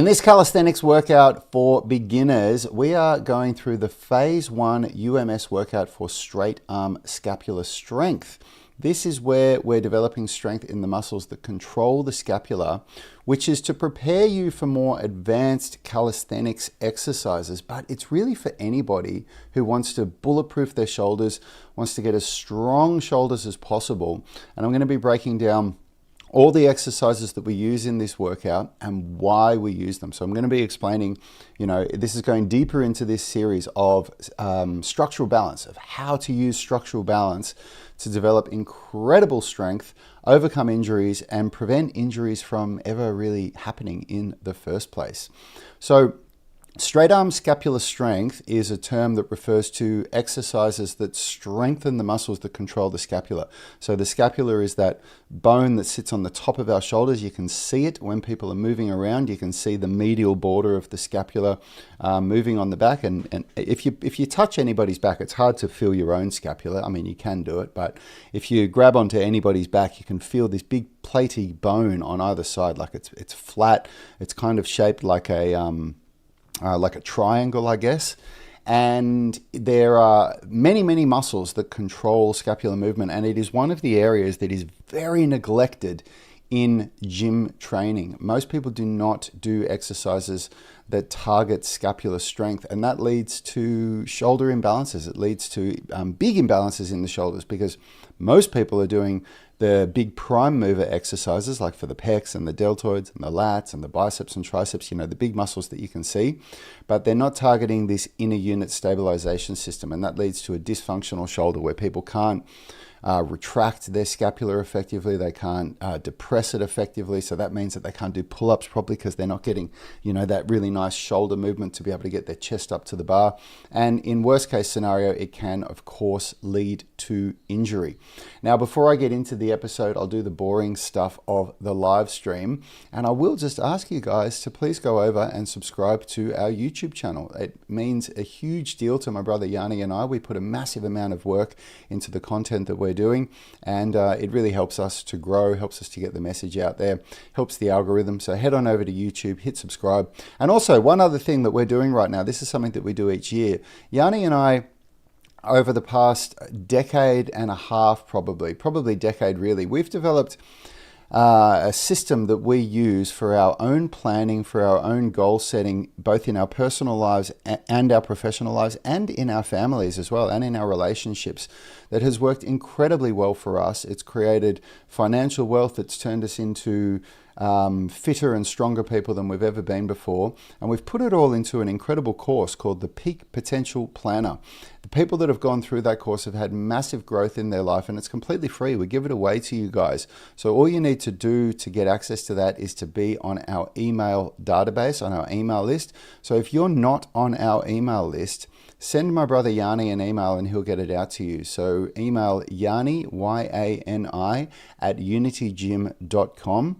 In this calisthenics workout for beginners, we are going through the phase 1 UMS workout for straight arm scapular strength. This is where we're developing strength in the muscles that control the scapula, which is to prepare you for more advanced calisthenics exercises. But it's really for anybody who wants to bulletproof their shoulders, wants to get as strong shoulders as possible. And I'm going to be breaking down all the exercises that we use in this workout and why we use them. So I'm going to be explaining, this is going deeper into this series of structural balance, of how to use structural balance to develop incredible strength, overcome injuries, and prevent injuries from ever really happening in the first place. So straight arm scapular strength is a term that refers to exercises that strengthen the muscles that control the scapula. So the scapula is that bone that sits on the top of our shoulders. You can see it when people are moving around. You can see the medial border of the scapula moving on the back. And if you touch anybody's back, it's hard to feel your own scapula. I mean, you can do it, but if you grab onto anybody's back, you can feel this big platy bone on either side. Like it's flat. It's kind of shaped like a triangle, I guess. And there are many, many muscles that control scapular movement. And it is one of the areas that is very neglected in gym training. Most people do not do exercises that target scapular strength. And that leads to shoulder imbalances. It leads to big imbalances in the shoulders because most people are doing the big prime mover exercises like for the pecs and the deltoids and the lats and the biceps and triceps, the big muscles that you can see, but they're not targeting this inner unit stabilization system. And that leads to a dysfunctional shoulder where people can't retract their scapula effectively. They can't depress it effectively. So that means that they can't do pull-ups properly because they're not getting, that really nice shoulder movement to be able to get their chest up to the bar. And in worst case scenario, it can, of course, lead to injury. Now, before I get into the episode, I'll do the boring stuff of the live stream. And I will just ask you guys to please go over and subscribe to our YouTube channel. It means a huge deal to my brother Yanni and I. We put a massive amount of work into the content that we're doing, and it really helps us to grow, helps us to get the message out there, helps the algorithm. So head on over to YouTube, hit subscribe. And also one other thing that we're doing right now, this is something that we do each year. Yanni and I, over the past decade and a half, probably decade really, we've developed a system that we use for our own planning, for our own goal setting, both in our personal lives and our professional lives and in our families as well, and in our relationships, that has worked incredibly well for us. It's created financial wealth. It's turned us into fitter and stronger people than we've ever been before. And we've put it all into an incredible course called the Peak Potential Planner. The people that have gone through that course have had massive growth in their life, and it's completely free. We give it away to you guys. So all you need to do to get access to that is to be on our email database, on our email list. So if you're not on our email list, send my brother Yanni an email and he'll get it out to you. So email Yanni, Y-A-N-I, @unitygym.com.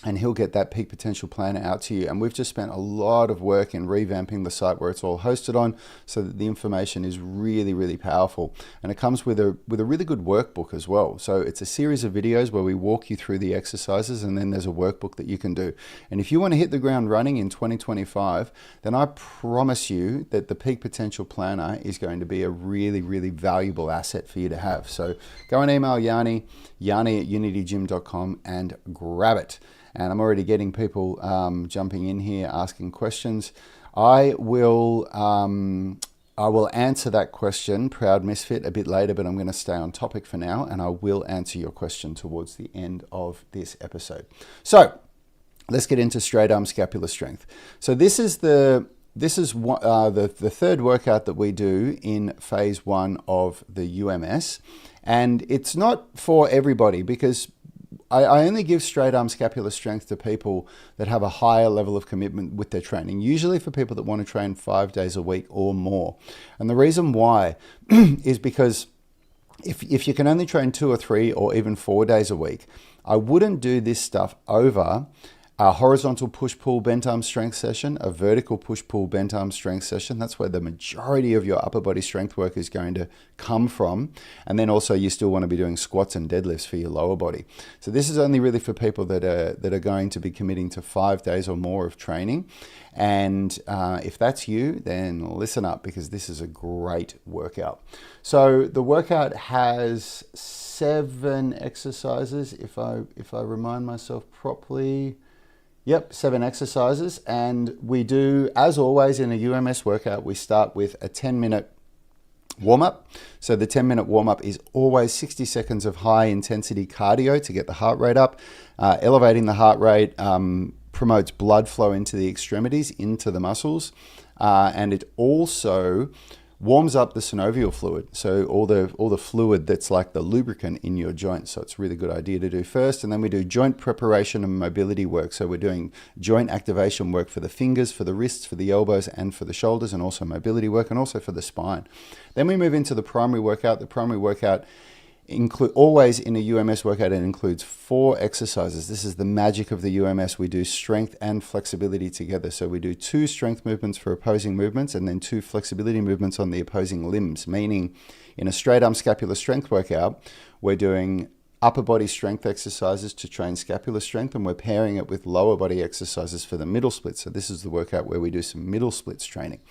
and he'll get that Peak Potential Planner out to you. And we've just spent a lot of work in revamping the site where it's all hosted on so that the information is really, really powerful. And it comes with a really good workbook as well. So it's a series of videos where we walk you through the exercises, and then there's a workbook that you can do. And if you want to hit the ground running in 2025, then I promise you that the Peak Potential Planner is going to be a really, really valuable asset for you to have. So go and email Yanni @unitygym.com and grab it. And I'm already getting people jumping in here, asking questions. I will answer that question, Proud Misfit, a bit later, but I'm going to stay on topic for now, and I will answer your question towards the end of this episode. So let's get into straight arm scapular strength. So this is the third workout that we do in phase 1 of the UMS, and it's not for everybody because I only give straight arm scapular strength to people that have a higher level of commitment with their training, usually for people that want to train 5 days a week or more. And the reason why is because if you can only train 2 or 3 or even 4 days a week, I wouldn't do this stuff over A horizontal push-pull bent arm strength session, a vertical push-pull bent arm strength session. That's where the majority of your upper body strength work is going to come from. And then also you still want to be doing squats and deadlifts for your lower body. So this is only really for people that are going to be committing to 5 days or more of training. And if that's you, then listen up, because this is a great workout. So the workout has 7 exercises, if I remind myself properly. Yep, 7 exercises, and we do, as always in a UMS workout, we start with a 10-minute warm-up. So the 10-minute warm-up is always 60 seconds of high-intensity cardio to get the heart rate up. Elevating the heart rate promotes blood flow into the extremities, into the muscles, and it also warms up the synovial fluid, so all the fluid that's like the lubricant in your joints. So it's a really good idea to do first. And then we do joint preparation and mobility work. So we're doing joint activation work for the fingers, for the wrists, for the elbows, and for the shoulders, and also mobility work, and also for the spine. Then we move into the primary workout. The primary workout always in a UMS workout, it includes 4 exercises. This is the magic of the UMS. We do strength and flexibility together. So we do 2 strength movements for opposing movements, and then 2 flexibility movements on the opposing limbs, meaning in a straight arm scapular strength workout, we're doing upper body strength exercises to train scapular strength, and we're pairing it with lower body exercises for the middle splits. So this is the workout where we do some middle splits training.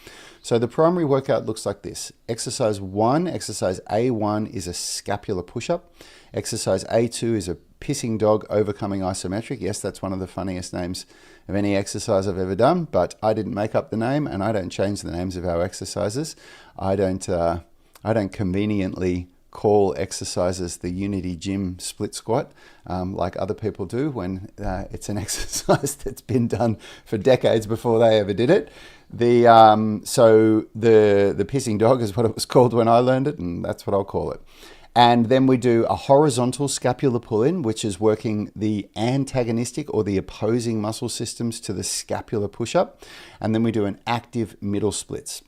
So the primary workout looks like this. Exercise 1, exercise A1 is a scapular push-up. Exercise A2 is a pissing dog overcoming isometric. Yes, that's one of the funniest names of any exercise I've ever done, but I didn't make up the name, and I don't change the names of our exercises. I don't conveniently call exercises the Unity Gym split squat like other people do, when it's an exercise that's been done for decades before they ever did it. So the pissing dog is what it was called when I learned it, and that's what I'll call it. And then we do a horizontal scapular pull-in, which is working the antagonistic or the opposing muscle systems to the scapular push-up. And then we do an active middle splits.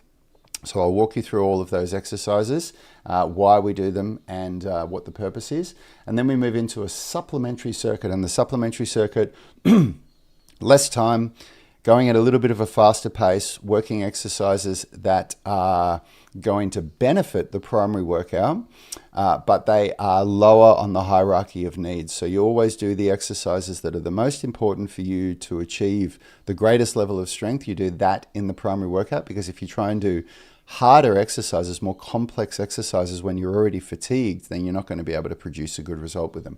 So I'll walk you through all of those exercises, why we do them, and what the purpose is. And then we move into a supplementary circuit. And the supplementary circuit, less time, going at a little bit of a faster pace, working exercises that are going to benefit the primary workout, but they are lower on the hierarchy of needs. So you always do the exercises that are the most important for you to achieve the greatest level of strength. You do that in the primary workout, because if you try and do harder exercises, more complex exercises when you're already fatigued, then you're not going to be able to produce a good result with them.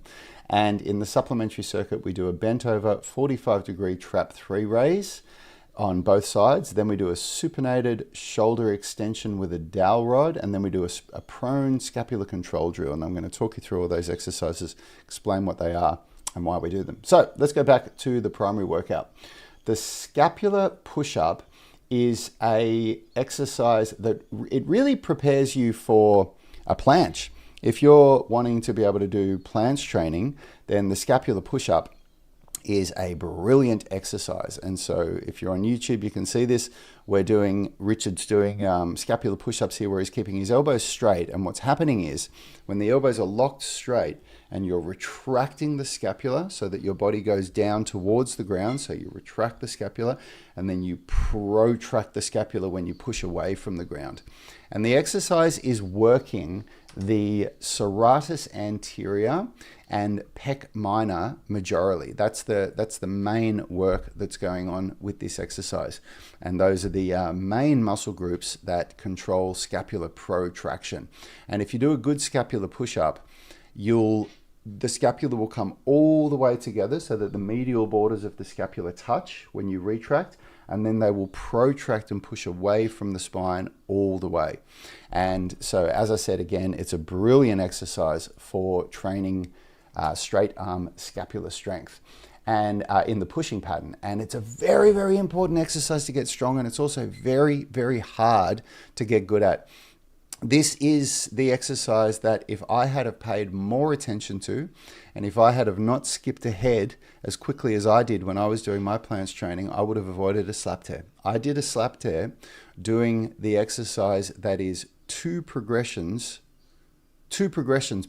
And in the supplementary circuit, we do a bent over 45-degree trap 3 raise on both sides. Then we do a supinated shoulder extension with a dowel rod, and then we do a prone scapular control drill. And I'm going to talk you through all those exercises, explain what they are and why we do them. So let's go back to the primary workout. The scapular push-up is a exercise that it really prepares you for a planche. If you're wanting to be able to do planche training, then the scapular push-up is a brilliant exercise. And so if you're on YouTube, you can see this. Richard's doing scapular push-ups here, where he's keeping his elbows straight. And what's happening is, when the elbows are locked straight and you're retracting the scapula so that your body goes down towards the ground, so you retract the scapula and then you protract the scapula when you push away from the ground. And the exercise is working the serratus anterior and pec minor majorly. That's the main work that's going on with this exercise. And those are the main muscle groups that control scapular protraction. And if you do a good scapular push-up, the scapula will come all the way together so that the medial borders of the scapula touch when you retract, and then they will protract and push away from the spine all the way. And so, as I said again, it's a brilliant exercise for training straight arm scapular strength and in the pushing pattern. And it's a very, very important exercise to get strong, and it's also very, very hard to get good at. This is the exercise that if I had have paid more attention to, and if I had have not skipped ahead as quickly as I did when I was doing my planche training, I would have avoided a slap tear. I did a slap tear doing the exercise that is two progressions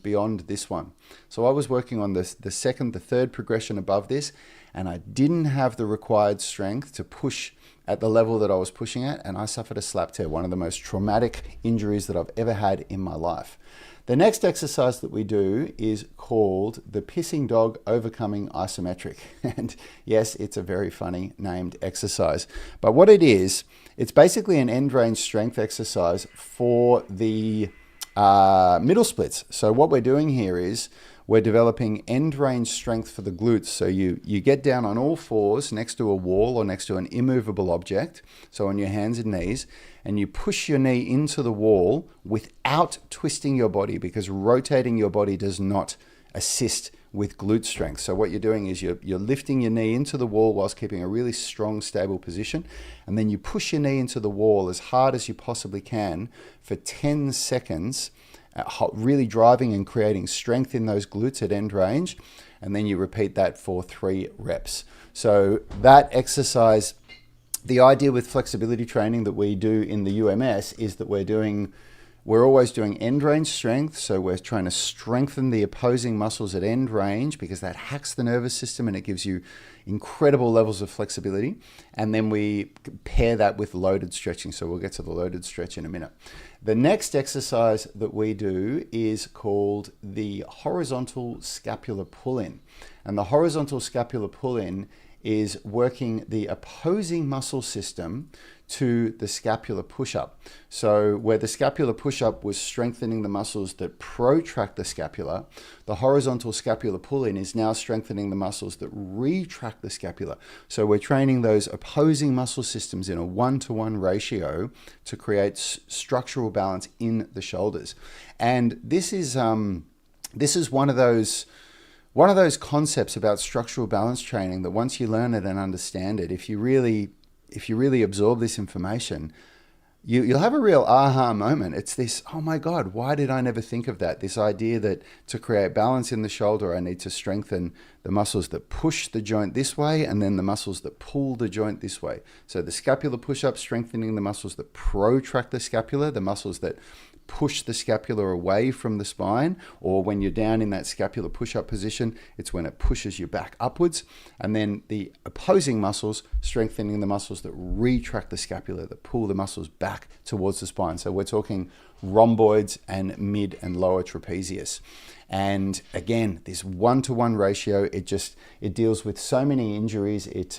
beyond this one. So I was working on the third progression above this, and I didn't have the required strength to push at the level that I was pushing at, and I suffered a slap tear, one of the most traumatic injuries that I've ever had in my life. The next exercise that we do is called the pissing dog overcoming isometric. And yes, it's a very funny named exercise. But what it is, it's basically an end range strength exercise for the middle splits. So what we're doing here is we're developing end range strength for the glutes. So you get down on all fours next to a wall or next to an immovable object, so on your hands and knees, and you push your knee into the wall without twisting your body, because rotating your body does not assist with glute strength. So what you're doing is you're lifting your knee into the wall whilst keeping a really strong, stable position, and then you push your knee into the wall as hard as you possibly can for 10 seconds, really driving and creating strength in those glutes at end range, and then you repeat that for 3 reps. So that exercise, the idea with flexibility training that we do in the UMS is that we're always doing end range strength. So we're trying to strengthen the opposing muscles at end range, because that hacks the nervous system and it gives you incredible levels of flexibility. And then we pair that with loaded stretching. So we'll get to the loaded stretch in a minute. The next exercise that we do is called the horizontal scapular pull-in. And the horizontal scapular pull-in is working the opposing muscle system to the scapular push-up. So where the scapular push-up was strengthening the muscles that protract the scapula, the horizontal scapular pull-in is now strengthening the muscles that retract the scapula. So we're training those opposing muscle systems in a 1-to-1 ratio to create structural balance in the shoulders. And this is one of those concepts about structural balance training that once you learn it and understand it, if you really absorb this information, you'll have a real aha moment. It's this, oh my God, why did I never think of that? This idea that to create balance in the shoulder, I need to strengthen the muscles that push the joint this way and then the muscles that pull the joint this way. So the scapular push-up, strengthening the muscles that protract the scapula, the muscles that push the scapula away from the spine, or when you're down in that scapular push-up position, it's when it pushes you back upwards. And then the opposing muscles, strengthening the muscles that retract the scapula, that pull the muscles back towards the spine. So we're talking rhomboids and mid and lower trapezius. And again, this 1-to-1 ratio, it deals with so many injuries. It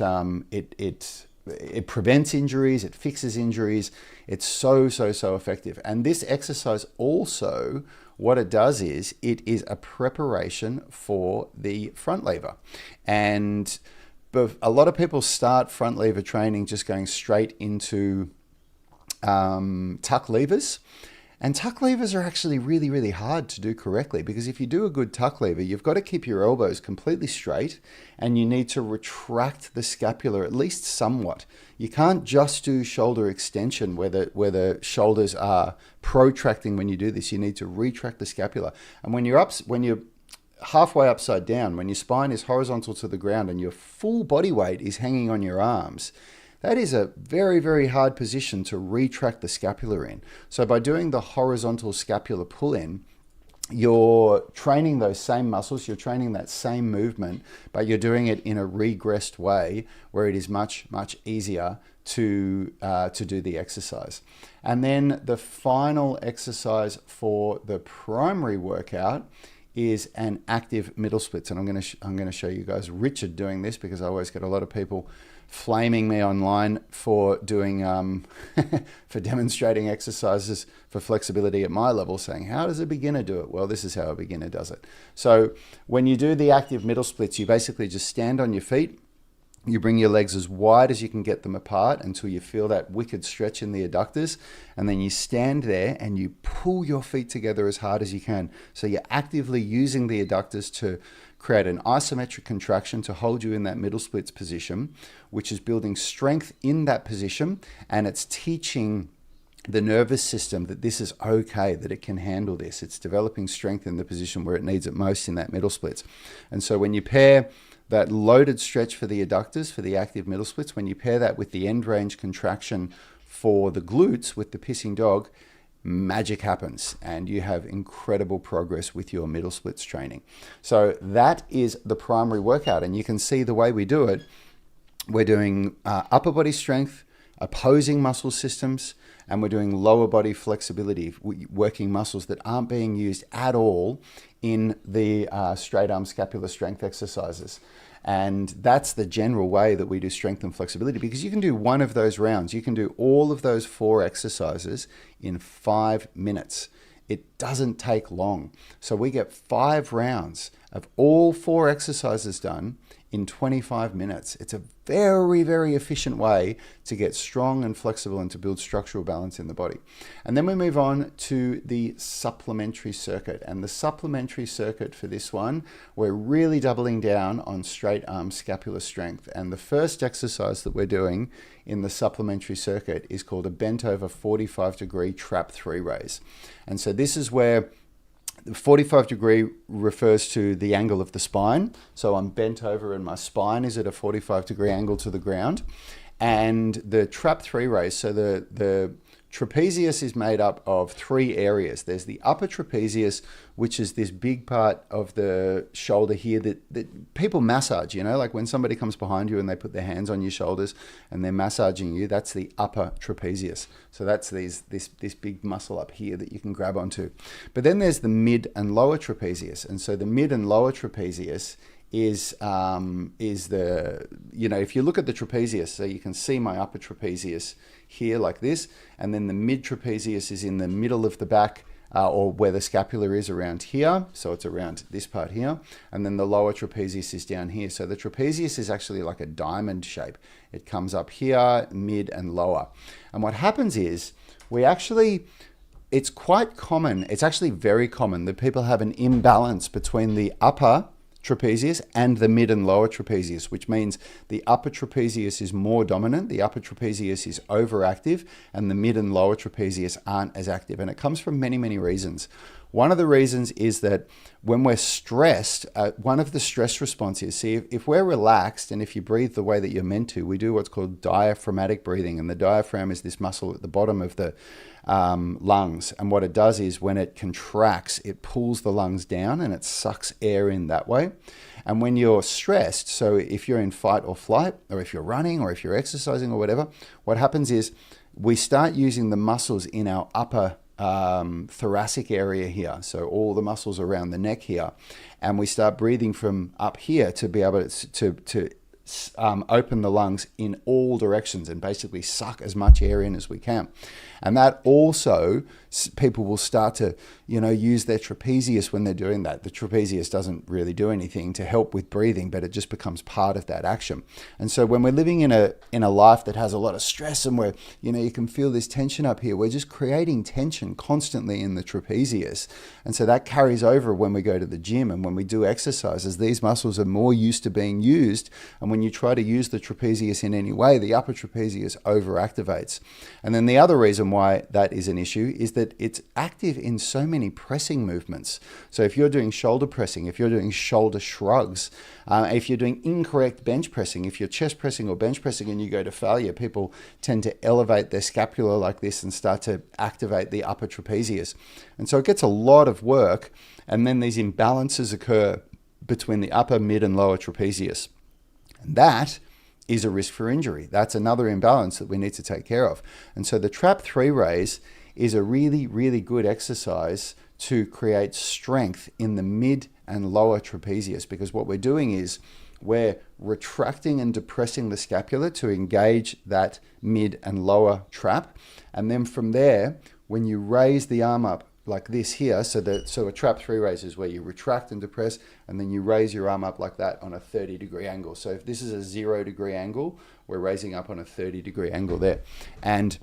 prevents injuries, it fixes injuries. It's so effective. And this exercise also, what it does is, it is a preparation for the front lever. And a lot of people start front lever training just going straight into tuck levers. And tuck levers are actually really, really hard to do correctly, because if you do a good tuck lever, you've got to keep your elbows completely straight and you need to retract the scapula at least somewhat. You can't just do shoulder extension where the shoulders are protracting when you do this. You need to retract the scapula. And when you're halfway upside down, when your spine is horizontal to the ground and your full body weight is hanging on your arms, that is a very, very hard position to retract the scapula in. So by doing the horizontal scapular pull-in, you're training those same muscles, you're training that same movement, but you're doing it in a regressed way where it is much, much easier to do the exercise. And then the final exercise for the primary workout is an active middle splits. And I'm going to show you guys Richard doing this, because I always get a lot of people flaming me online for doing for demonstrating exercises for flexibility at my level, saying, how does a beginner do it? Well, this is how a beginner does it. So when you do the active middle splits, you basically just stand on your feet. You bring your legs as wide as you can get them apart until you feel that wicked stretch in the adductors, and then you stand there and you pull your feet together as hard as you can. So you're actively using the adductors to create an isometric contraction to hold you in that middle splits position, which is building strength in that position, and it's teaching the nervous system that this is okay, that it can handle this. It's developing strength in the position where it needs it most in that middle splits. And so when you pair that loaded stretch for the adductors, for the active middle splits, when you pair that with the end range contraction for the glutes with the pissing dog, magic happens and you have incredible progress with your middle splits training. So that is the primary workout, and you can see the way we do it. We're doing upper body strength, opposing muscle systems, and we're doing lower body flexibility, working muscles that aren't being used at all in the straight arm scapular strength exercises. And that's the general way that we do strength and flexibility, because you can do one of those rounds. You can do all of those 4 exercises in 5 minutes. It doesn't take long. So we get 5 rounds of all 4 exercises done in 25 minutes. It's a very, very efficient way to get strong and flexible and to build structural balance in the body. And then we move on to the supplementary circuit. And the supplementary circuit for this one, we're really doubling down on straight arm scapular strength. And the first exercise that we're doing in the supplementary circuit is called a bent over 45-degree trap 3 raise. And so this is where the 45-degree refers to the angle of the spine. So I'm bent over and my spine is at a 45-degree angle to the ground. And the trap 3 raise, so the trapezius is made up of 3 areas. There's the upper trapezius, which is this big part of the shoulder here that people massage, you know, like when somebody comes behind you and they put their hands on your shoulders and they're massaging you, that's the upper trapezius. So that's this big muscle up here that you can grab onto. But then there's the mid and lower trapezius. And so the mid and lower trapezius is the, you know, if you look at the trapezius, so you can see my upper trapezius here like this, and then the mid trapezius is in the middle of the back, or where the scapula is around here, so it's around this part here, and then the lower trapezius is down here. So the trapezius is actually like a diamond shape. It comes up here, mid and lower. And what happens is it's quite common, it's actually very common that people have an imbalance between the upper trapezius and the mid and lower trapezius, which means the upper trapezius is more dominant, the upper trapezius is overactive, and the mid and lower trapezius aren't as active. And it comes from many, many reasons. One of the reasons is that when we're stressed, one of the stress responses, see, if we're relaxed and if you breathe the way that you're meant to, we do what's called diaphragmatic breathing. And the diaphragm is this muscle at the bottom of the lungs. And what it does is when it contracts, it pulls the lungs down and it sucks air in that way. And when you're stressed, so if you're in fight or flight, or if you're running, or if you're exercising or whatever, what happens is we start using the muscles in our upper thoracic area here, so all the muscles around the neck here, and we start breathing from up here to be able to open the lungs in all directions and basically suck as much air in as we can. And that also, people will start to, you know, use their trapezius when they're doing that. The trapezius doesn't really do anything to help with breathing, but it just becomes part of that action. And so when we're living in a life that has a lot of stress and where, you know, you can feel this tension up here, we're just creating tension constantly in the trapezius. And so that carries over when we go to the gym and when we do exercises. These muscles are more used to being used. And when you try to use the trapezius in any way, the upper trapezius overactivates. And then the other reason why that is an issue is that it's active in so many pressing movements. So if you're doing shoulder pressing, if you're doing shoulder shrugs, if you're doing incorrect bench pressing, if you're chest pressing or bench pressing and you go to failure, people tend to elevate their scapula like this and start to activate the upper trapezius. And so it gets a lot of work, and then these imbalances occur between the upper, mid, and lower trapezius. And that is a risk for injury. That's another imbalance that we need to take care of. And so the trap 3 raise is a really, really good exercise to create strength in the mid and lower trapezius, because what we're doing is we're retracting and depressing the scapula to engage that mid and lower trap. And then from there, when you raise the arm up like this here, so a trap 3 raise is where you retract and depress, and then you raise your arm up like that on a 30-degree angle. So if this is a 0-degree angle, we're raising up on a 30-degree angle there. And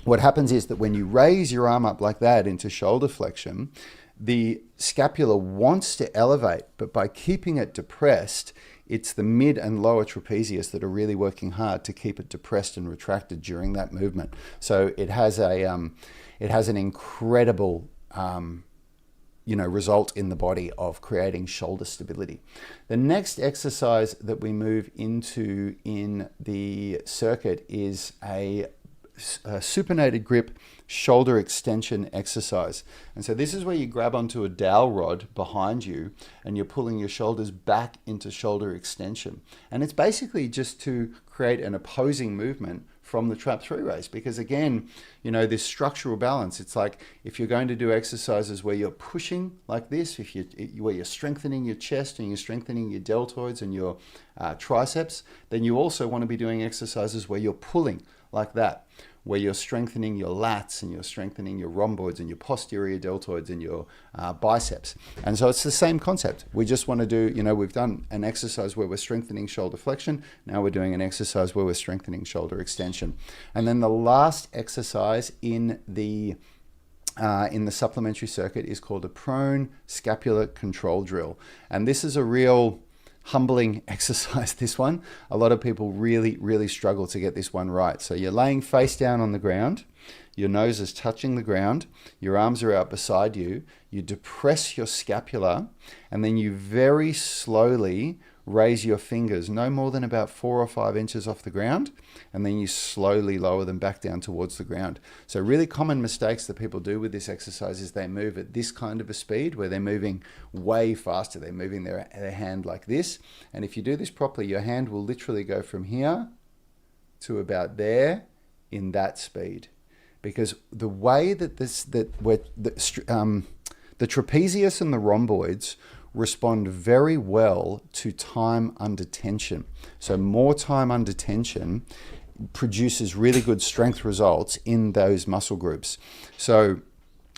what happens is that when you raise your arm up like that into shoulder flexion, the scapula wants to elevate, but by keeping it depressed, it's the mid and lower trapezius that are really working hard to keep it depressed and retracted during that movement. So it has an incredible result in the body of creating shoulder stability. The next exercise that we move into in the circuit is a supinated grip shoulder extension exercise. And so this is where you grab onto a dowel rod behind you and you're pulling your shoulders back into shoulder extension. And it's basically just to create an opposing movement from the trap 3 raise, because again, you know, this structural balance, it's like if you're going to do exercises where you're pushing like this, where you're strengthening your chest and you're strengthening your deltoids and your triceps, then you also want to be doing exercises where you're pulling like that, where you're strengthening your lats and you're strengthening your rhomboids and your posterior deltoids and your biceps. And so it's the same concept. We just want to do, you know, we've done an exercise where we're strengthening shoulder flexion. Now we're doing an exercise where we're strengthening shoulder extension. And then the last exercise in the supplementary circuit is called a prone scapular control drill. And this is a real humbling exercise, this one. A lot of people really struggle to get this one right. So you're laying face down on the ground, your nose is touching the ground, your arms are out beside you, you depress your scapula, and then you very slowly raise your fingers no more than about 4 or 5 inches off the ground, and then you slowly lower them back down towards the ground. So really common mistakes that people do with this exercise is they move at this kind of a speed where they're moving way faster. They're moving their hand like this. And if you do this properly, your hand will literally go from here to about there in that speed. Because the way that the trapezius and the rhomboids respond very well to time under tension. So more time under tension produces really good strength results in those muscle groups. So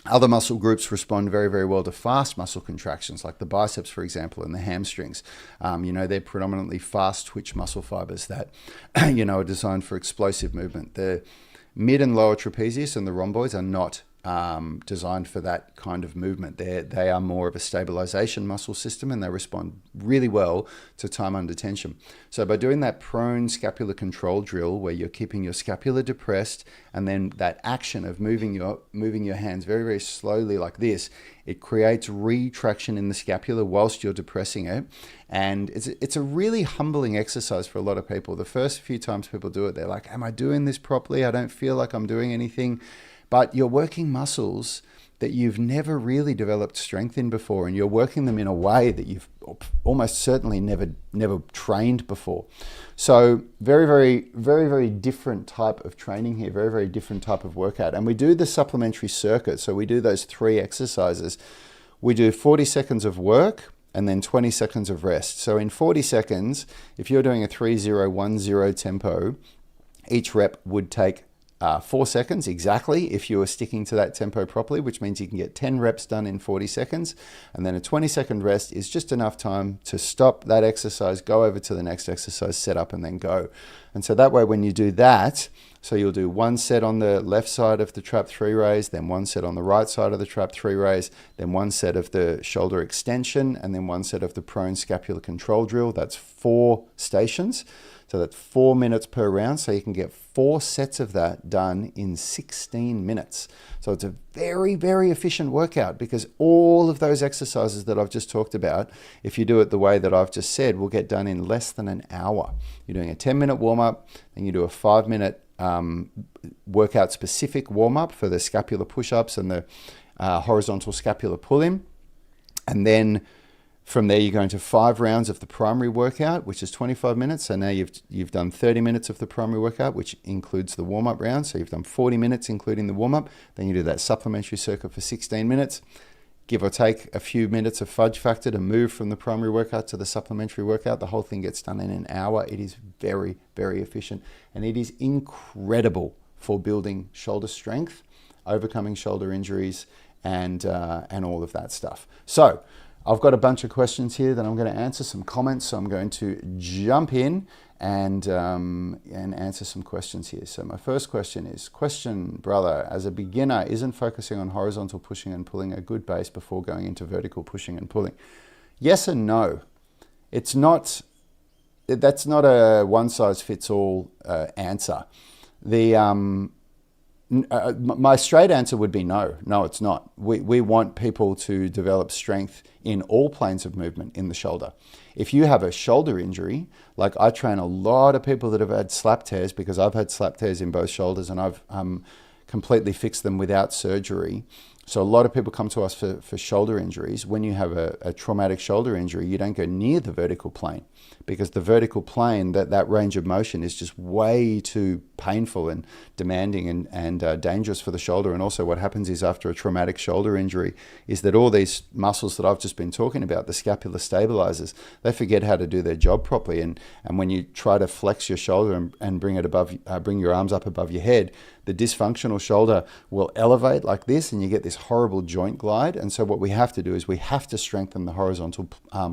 other muscle groups respond very well to fast muscle contractions, like the biceps, for example, and the hamstrings. You know, they're predominantly fast twitch muscle fibers that, you know, are designed for explosive movement. The mid and lower trapezius and the rhomboids are not designed for that kind of movement. They are more of a stabilization muscle system, and they respond really well to time under tension. So by doing that prone scapular control drill, where you're keeping your scapula depressed, and then that action of moving your hands very slowly like this, it creates retraction in the scapula whilst you're depressing it. And it's a really humbling exercise for a lot of people. The first few times people do it, they're like, am I doing this properly? I don't feel like I'm doing anything. But you're working muscles that you've never really developed strength in before, and you're working them in a way that you've almost certainly never trained before. So very different type of training here, very different type of workout. And we do the supplementary circuit. So we do those 3 exercises. We do 40 seconds of work and then 20 seconds of rest. So in 40 seconds, if you're doing a 3-0-1-0 tempo, each rep would take 4 seconds exactly if you were sticking to that tempo properly, which means you can get 10 reps done in 40 seconds. And then a 20-second rest is just enough time to stop that exercise, go over to the next exercise, set up, and then go. And so that way, when you do that, so you'll do 1 set on the left side of the trap 3 raise, then 1 set on the right side of the trap 3 raise, then 1 set of the shoulder extension, and then 1 set of the prone scapular control drill. That's 4 stations. So that's 4 minutes per round. So you can get 4 sets of that done in 16 minutes. So it's a very efficient workout, because all of those exercises that I've just talked about, if you do it the way that I've just said, will get done in less than an hour. You're doing a 10-minute warm-up, then you do a 5-minute workout specific warm-up for the scapular push-ups and the horizontal scapular pull-in. And then from there, you're going to 5 rounds of the primary workout, which is 25 minutes. So now you've done 30 minutes of the primary workout, which includes the warm-up round. So you've done 40 minutes, including the warm-up. Then you do that supplementary circuit for 16 minutes. Give or take a few minutes of fudge factor to move from the primary workout to the supplementary workout. The whole thing gets done in an hour. It is very efficient. And it is incredible for building shoulder strength, overcoming shoulder injuries, and all of that stuff. So I've got a bunch of questions here that I'm going to answer, some comments. So I'm going to jump in and answer some questions here. So my first question is, brother, as a beginner, isn't focusing on horizontal pushing and pulling a good base before going into vertical pushing and pulling? Yes and no. It's not. That's not a one-size-fits-all answer. My straight answer would be no. No, it's not. We want people to develop strength in all planes of movement in the shoulder. If you have a shoulder injury, like I train a lot of people that have had slap tears, because I've had slap tears in both shoulders and I've completely fixed them without surgery. So a lot of people come to us for shoulder injuries. When you have a traumatic shoulder injury, you don't go near the vertical plane, because the vertical plane, that range of motion is just way too painful and demanding and dangerous for the shoulder. And also what happens is, after a traumatic shoulder injury, is that all these muscles that I've just been talking about, the scapular stabilizers, they forget how to do their job properly. And when you try to flex your shoulder and bring it above, bring your arms up above your head, the dysfunctional shoulder will elevate like this, and you get this horrible joint glide. And so what we have to do is we have to strengthen the horizontal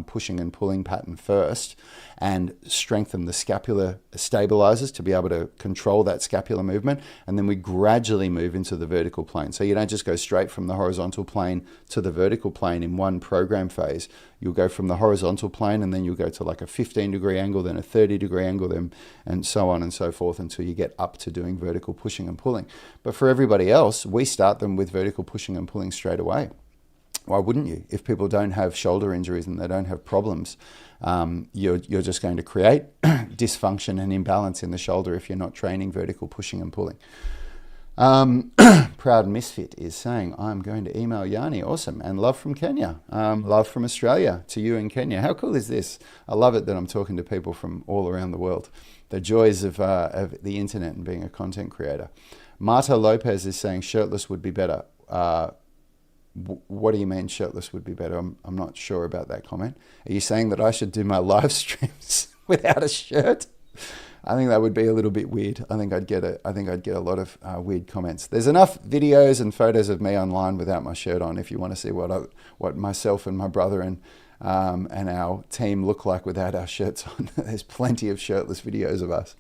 pushing and pulling pattern first, and strengthen the scapular stabilizers to be able to control that scapular movement. And then we gradually move into the vertical plane. So you don't just go straight from the horizontal plane to the vertical plane in one program phase. You'll go from the horizontal plane, and then you'll go to like a 15-degree angle, then a 30-degree angle, then, and so on and so forth, until you get up to doing vertical pushing and pulling. But for everybody else, we start them with vertical pushing and pulling straight away. Why wouldn't you? If people don't have shoulder injuries and they don't have problems, you're just going to create dysfunction and imbalance in the shoulder if you're not training vertical pushing and pulling. Proud Misfit is saying, I'm going to email Yanni. Awesome. And love from Kenya. Love from Australia to you in Kenya. How cool is this? I love it that I'm talking to people from all around the world. The joys of the internet and being a content creator. Marta Lopez is saying shirtless would be better. What do you mean shirtless would be better? I'm not sure about that comment. Are you saying that I should do my live streams without a shirt? I think that would be a little bit weird. I think I'd get a lot of weird comments. There's enough videos and photos of me online without my shirt on if you want to see what myself and my brother and our team look like without our shirts on. There's plenty of shirtless videos of us.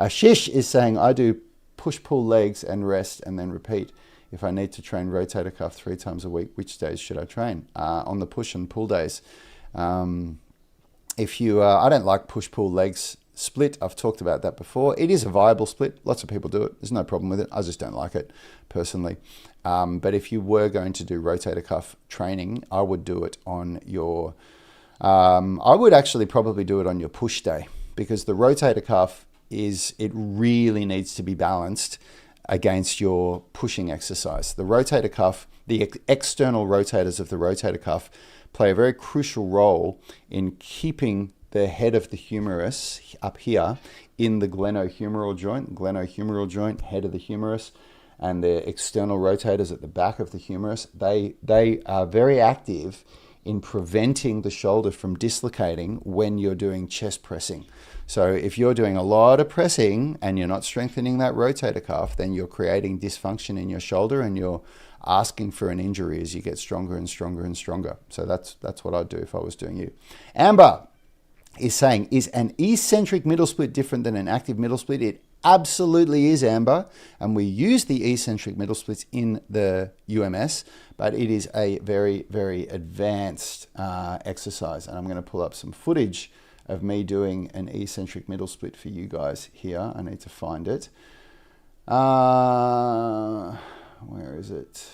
Shish is saying, I do push-pull legs and rest and then repeat. If I need to train rotator cuff 3 times a week, which days should I train? On the push and pull days. If you, I don't like push-pull legs split. I've talked about that before. It is a viable split. Lots of people do it. There's no problem with it. I just don't like it personally. But if you were going to do rotator cuff training, I would do it on your, I would actually probably do it on your push day, because the rotator cuff it really needs to be balanced against your pushing exercise. The rotator cuff, the external rotators of the rotator cuff play a very crucial role in keeping the head of the humerus up here in the glenohumeral joint, head of the humerus, and the external rotators at the back of the humerus. They are very active in preventing the shoulder from dislocating when you're doing chest pressing. So if you're doing a lot of pressing and you're not strengthening that rotator cuff, then you're creating dysfunction in your shoulder, and you're asking for an injury as you get stronger and stronger and stronger. So that's what I'd do if I was doing you. Amber is saying, is an eccentric middle split different than an active middle split? It absolutely is, Amber. And we use the eccentric middle splits in the UMS, but it is a very, very advanced exercise. And I'm going to pull up some footage of me doing an eccentric middle split for you guys here. I need to find it. Where is it?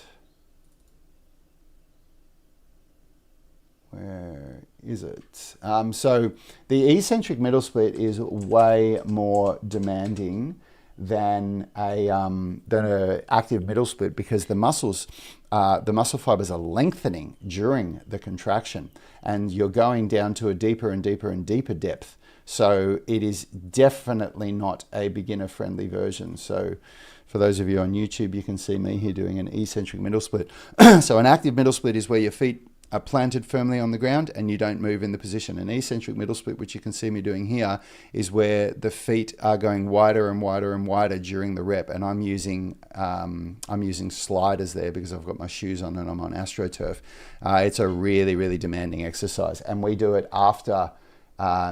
Where is it? So the eccentric middle split is way more demanding than a active middle split, because the muscle fibers are lengthening during the contraction, and you're going down to a deeper and deeper and deeper depth. So it is definitely not a beginner-friendly version. So for those of you on YouTube, you can see me here doing an eccentric middle split. So an active middle split is where your feet are planted firmly on the ground and you don't move in the position. An eccentric middle split, which you can see me doing here, is where the feet are going wider and wider and wider during the rep. And I'm using sliders there because I've got my shoes on and I'm on AstroTurf. It's a really, really demanding exercise, and we do it after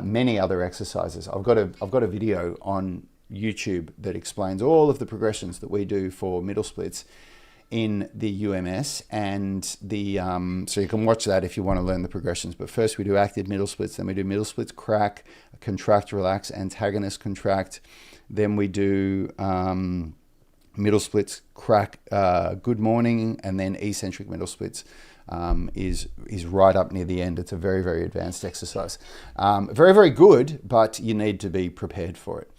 many other exercises. I've got a video on YouTube that explains all of the progressions that we do for middle splits in the UMS, and so you can watch that if you want to learn the progressions. But first we do active middle splits, then we do middle splits, crack, contract, relax, antagonist, contract. Then we do Middle splits, crack, good morning, and then eccentric middle splits is right up near the end. It's a very, very advanced exercise. Very, very good, but you need to be prepared for it.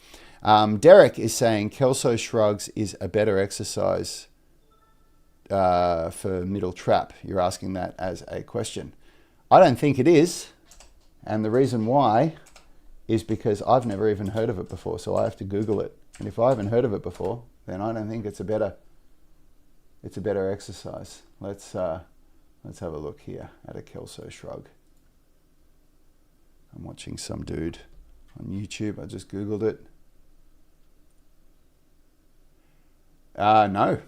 Derek is saying Kelso shrugs is a better exercise for middle trap. You're asking that as a question. I don't think it is, and the reason why is because I've never even heard of it before, so I have to Google it. And if I haven't heard of it before, then I don't think it's a better exercise. Let's have a look here at a Kelso shrug. I'm watching some dude on YouTube. I just Googled it. No,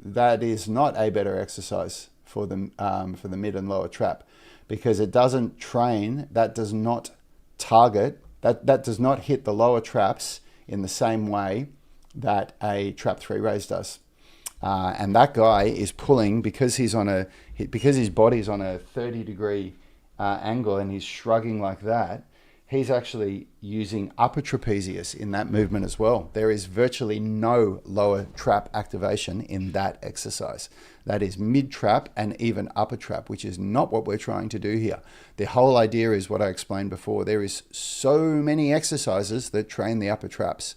that is not a better exercise for the mid and lower trap, because it doesn't train. That does not target. That does not hit the lower traps in the same way that a trap 3 raise does. And that guy is pulling because his body's on a 30-degree angle and he's shrugging like that. He's actually using upper trapezius in that movement as well. There is virtually no lower trap activation in that exercise. That is mid trap and even upper trap, which is not what we're trying to do here. The whole idea is what I explained before. There is so many exercises that train the upper traps,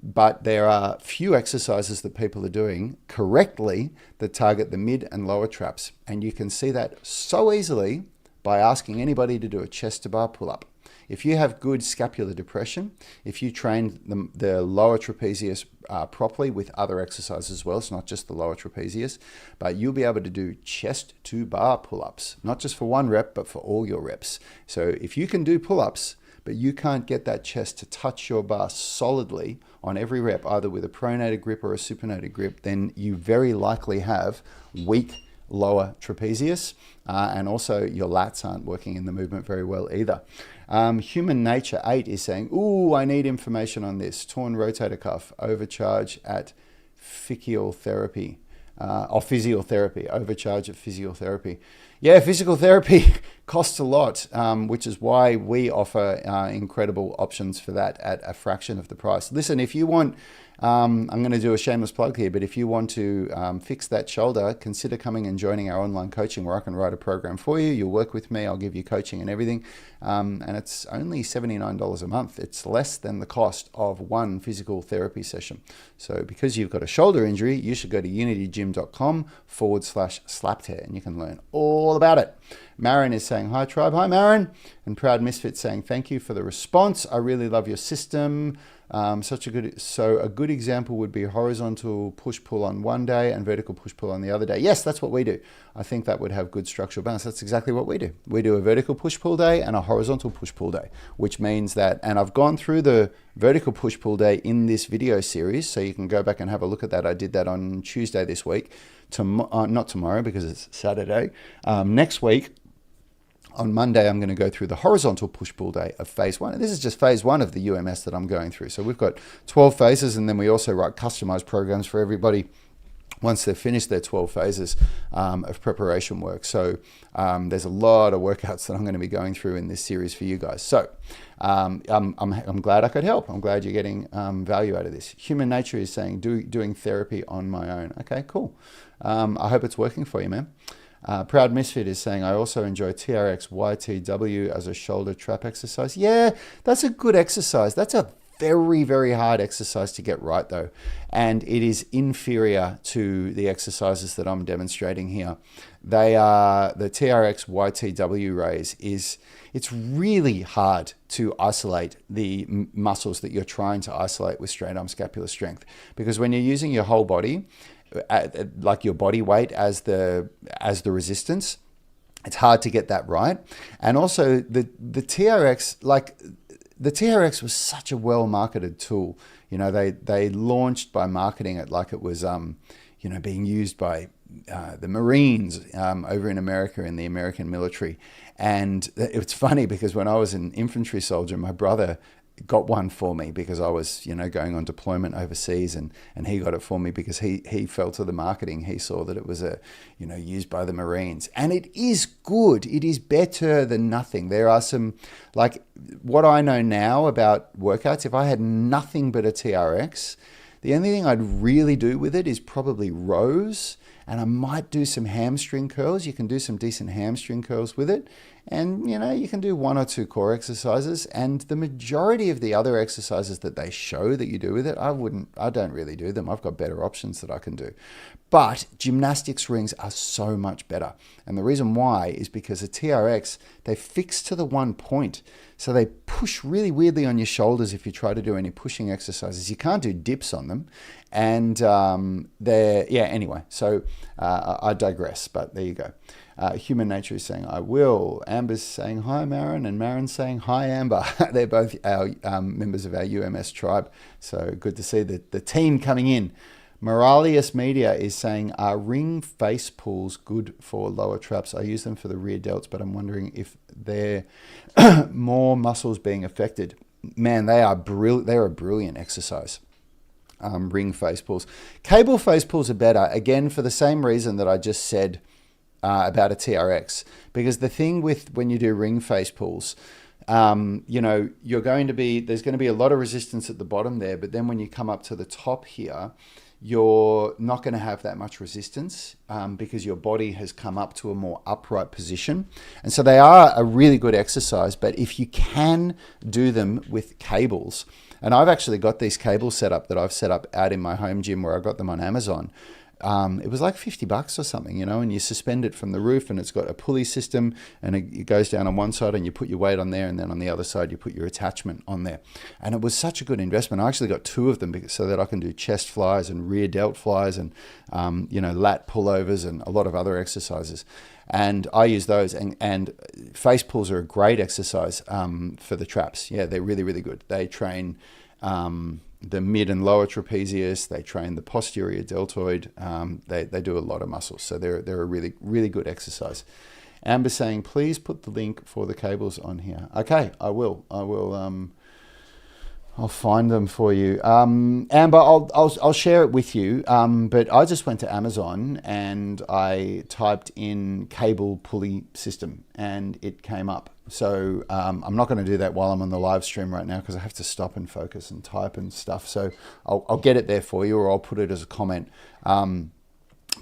but there are few exercises that people are doing correctly that target the mid and lower traps. And you can see that so easily by asking anybody to do a chest to bar pull-up. If you have good scapular depression, if you train the lower trapezius properly with other exercises as well, it's not just the lower trapezius, but you'll be able to do chest to bar pull-ups, not just for one rep, but for all your reps. So if you can do pull-ups, but you can't get that chest to touch your bar solidly on every rep, either with a pronated grip or a supinated grip, then you very likely have weak lower trapezius, and also your lats aren't working in the movement very well either. Human Nature 8 is saying, ooh, I need information on this. Torn rotator cuff, overcharge at physiotherapy, overcharge at physiotherapy. Yeah, physical therapy costs a lot, which is why we offer incredible options for that at a fraction of the price. Listen, if you want, I'm going to do a shameless plug here, but if you want to fix that shoulder, consider coming and joining our online coaching where I can write a program for you. You'll work with me. I'll give you coaching and everything. And it's only $79 a month. It's less than the cost of one physical therapy session. So because you've got a shoulder injury, you should go to unitygym.com/slap tear and you can learn all about it. Marin is saying, hi tribe. Hi Marin. And Proud Misfit saying, thank you for the response. I really love your system. A good example would be horizontal push-pull on one day and vertical push-pull on the other day. Yes, that's what we do. I think that would have good structural balance. That's exactly what we do. We do a vertical push-pull day and a horizontal push-pull day, which means that, and I've gone through the vertical push-pull day in this video series, so you can go back and have a look at that. I did that on Tuesday this week. Not tomorrow because it's Saturday. Next week, on Monday, I'm going to go through the horizontal push-pull day of phase 1. And this is just phase 1 of the UMS that I'm going through. So we've got 12 phases, and then we also write customized programs for everybody once they've finished their 12 phases of preparation work. So there's a lot of workouts that I'm going to be going through in this series for you guys. So I'm glad I could help. I'm glad you're getting value out of this. Human Nature is saying, doing therapy on my own. Okay, cool. I hope it's working for you, man. Proud Misfit is saying, I also enjoy TRX YTW as a shoulder trap exercise. Yeah, that's a good exercise. That's a very, very hard exercise to get right though. And it is inferior to the exercises that I'm demonstrating here. They are, the TRX YTW raise it's really hard to isolate the muscles that you're trying to isolate with straight arm scapular strength. Because when you're using your whole body, like your body weight as the resistance, it's hard to get that right. And also the TRX, the TRX was such a well marketed tool. You know, they launched by marketing it like it was being used by the Marines over in America in the American military. And it's funny because when I was an infantry soldier, my brother got one for me because I was, going on deployment overseas, and he got it for me because he fell to the marketing. He saw that it was used by the Marines, and it is good. It is better than nothing. There are some, like what I know now about workouts, if I had nothing but a TRX, The only thing I'd really do with it is probably rows, and I might do some hamstring curls. You can do some decent hamstring curls with it. And, you can do 1 or 2 core exercises, and the majority of the other exercises that they show that you do with it, I don't really do them. I've got better options that I can do. But gymnastics rings are so much better. And the reason why is because a TRX, they fix to the one point. So they push really weirdly on your shoulders if you try to do any pushing exercises. You can't do dips on them. And anyway, so I digress, but there you go. Human Nature is saying, I will. Amber's saying, hi, Marin. And Marin's saying, hi, Amber. They're both our members of our UMS tribe. So good to see the team coming in. Moralius Media is saying, are ring face pulls good for lower traps? I use them for the rear delts, but I'm wondering if they're more muscles being affected. Man, they're a brilliant exercise. Ring face pulls. Cable face pulls are better, again, for the same reason that I just said about a TRX. Because the thing with when you do ring face pulls, there's going to be a lot of resistance at the bottom there, but then when you come up to the top here, you're not going to have that much resistance because your body has come up to a more upright position. And so they are a really good exercise, but if you can do them with cables, and I've actually got these cables set up that I've set up out in my home gym where I got them on Amazon. It was like $50 or something, and you suspend it from the roof, and it's got a pulley system, and it goes down on one side and you put your weight on there, and then on the other side you put your attachment on there. And it was such a good investment. I actually got 2 of them so that I can do chest flies and rear delt flies and lat pullovers and a lot of other exercises. And I use those, and face pulls are a great exercise for the traps. Yeah, they're really, really good. They train the mid and lower trapezius, they train the posterior deltoid, they do a lot of muscles. So they're a really, really good exercise. Amber saying, please put the link for the cables on here. Okay, I will. I'll find them for you. Amber, I'll share it with you. But I just went to Amazon and I typed in cable pulley system and it came up. So I'm not going to do that while I'm on the live stream right now because I have to stop and focus and type and stuff. So I'll get it there for you, or I'll put it as a comment.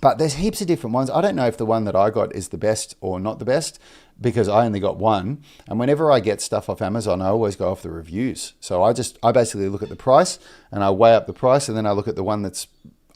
But there's heaps of different ones. I don't know if the one that I got is the best or not the best because I only got one. And whenever I get stuff off Amazon, I always go off the reviews. So I basically look at the price and I weigh up the price, and then I look at the one that's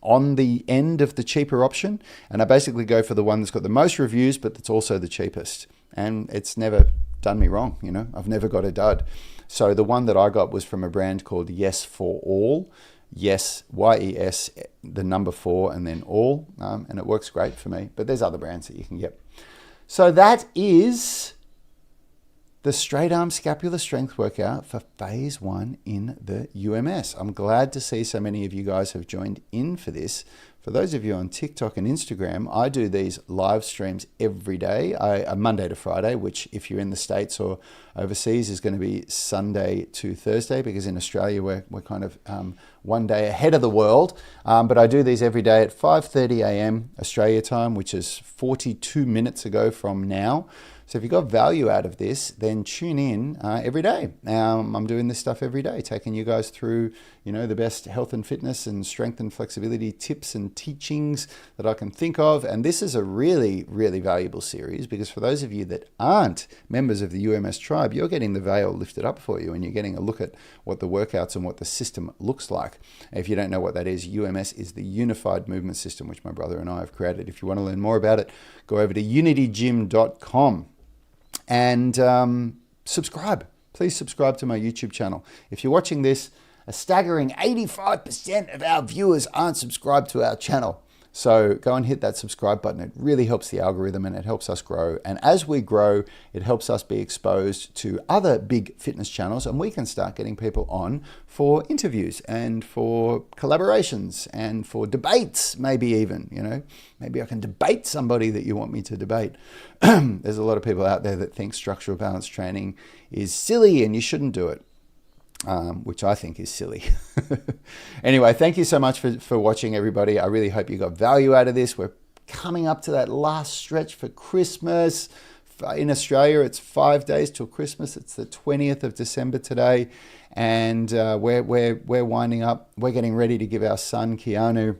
on the end of the cheaper option. And I basically go for the one that's got the most reviews, but that's also the cheapest. And it's never done me wrong, I've never got a dud. So the one that I got was from a brand called Yes for All. Yes, YES, the number 4 and then all, and it works great for me. But there's other brands that you can get. So that is the straight arm scapular strength workout for phase 1 in the UMS. I'm glad to see so many of you guys have joined in for this. For those of you on TikTok and Instagram, I do these live streams every day, Monday to Friday, which if you're in the States or overseas is going to be Sunday to Thursday, because in Australia we're kind of one day ahead of the world. But I do these every day at 5:30 a.m. Australia time, which is 42 minutes ago from now. So if you got value out of this, then tune in every day. I'm doing this stuff every day, taking you guys through, the best health and fitness and strength and flexibility tips and teachings that I can think of. And this is a really, really valuable series because for those of you that aren't members of the UMS tribe, you're getting the veil lifted up for you and you're getting a look at what the workouts and what the system looks like. If you don't know what that is, UMS is the Unified Movement System, which my brother and I have created. If you want to learn more about it, go over to unitygym.com. And subscribe. Please subscribe to my YouTube channel. If you're watching this, a staggering 85% of our viewers aren't subscribed to our channel. So go and hit that subscribe button. It really helps the algorithm and it helps us grow. And as we grow, it helps us be exposed to other big fitness channels, and we can start getting people on for interviews and for collaborations and for debates, maybe even, maybe I can debate somebody that you want me to debate. There's a lot of people out there that think structural balance training is silly and you shouldn't do it. Which I think is silly. Anyway, thank you so much for watching, everybody. I really hope you got value out of this. We're coming up to that last stretch for Christmas, In Australia, it's 5 days till Christmas. It's the 20th of December today, and we're winding up. We're getting ready to give our son Keanu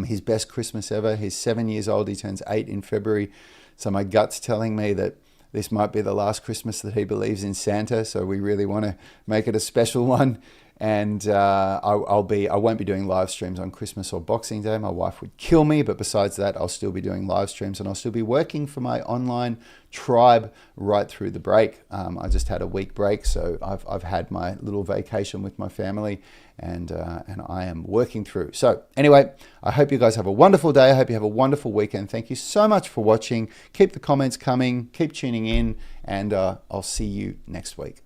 his best Christmas ever. He's 7 years old. He turns 8 in February. So my gut's telling me that this might be the last Christmas that he believes in Santa. So we really want to make it a special one. And I won't be doing live streams on Christmas or Boxing Day. My wife would kill me, but besides that, I'll still be doing live streams, and I'll still be working for my online tribe right through the break. I just had a week break, so I've had my little vacation with my family, and I am working through. So anyway, I hope you guys have a wonderful day. I hope you have a wonderful weekend. Thank you so much for watching. Keep the comments coming. Keep tuning in, and I'll see you next week.